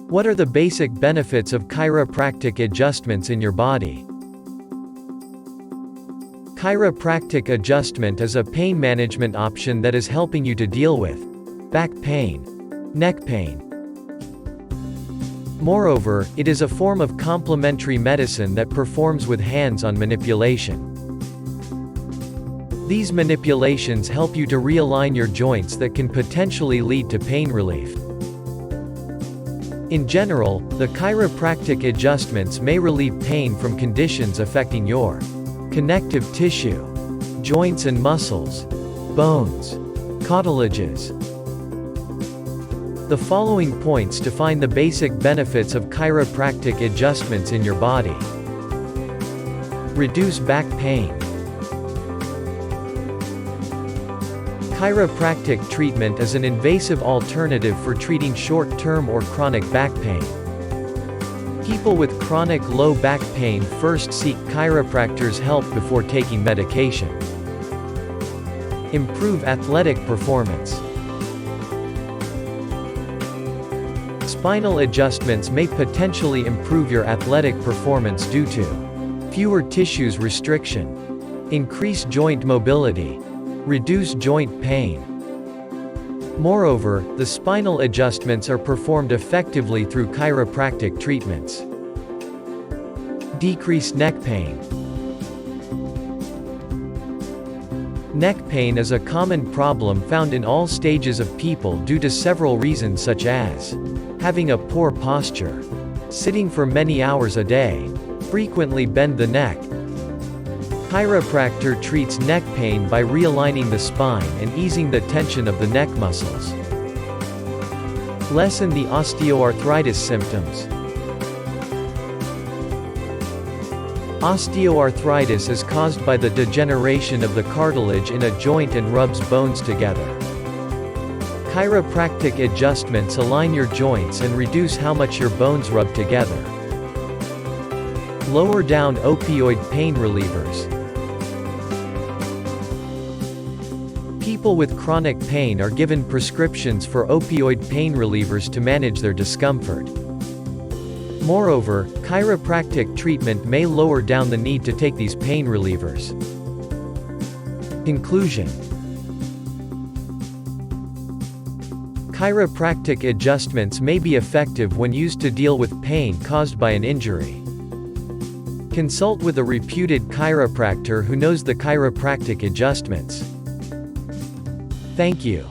What are the basic benefits of chiropractic adjustments in your body? Chiropractic adjustment is a pain management option that is helping you to deal with back pain, neck pain. Moreover, it is a form of complementary medicine that performs with hands-on manipulation. These manipulations help you to realign your joints that can potentially lead to pain relief. In general, the chiropractic adjustments may relieve pain from conditions affecting your connective tissue, joints and muscles, bones, cartilages. The following points define the basic benefits of chiropractic adjustments in your body. Reduce back pain. Chiropractic treatment is an invasive alternative for treating short-term or chronic back pain. People with chronic low back pain first seek chiropractors' help before taking medication. Improve athletic performance. Spinal adjustments may potentially improve your athletic performance due to fewer tissues restriction, increased joint mobility, reduce joint pain. Moreover, the spinal adjustments are performed effectively through chiropractic treatments. Decrease neck pain. Neck pain is a common problem found in all stages of people due to several reasons such as having a poor posture, sitting for many hours a day, frequently bend the neck. Chiropractor treats neck pain by realigning the spine and easing the tension of the neck muscles. Lessen the osteoarthritis symptoms. Osteoarthritis is caused by the degeneration of the cartilage in a joint and rubs bones together. Chiropractic adjustments align your joints and reduce how much your bones rub together. Lower down opioid pain relievers. People with chronic pain are given prescriptions for opioid pain relievers to manage their discomfort. Moreover, chiropractic treatment may lower down the need to take these pain relievers. Conclusion: chiropractic adjustments may be effective when used to deal with pain caused by an injury. Consult with a reputed chiropractor who knows the chiropractic adjustments. Thank you.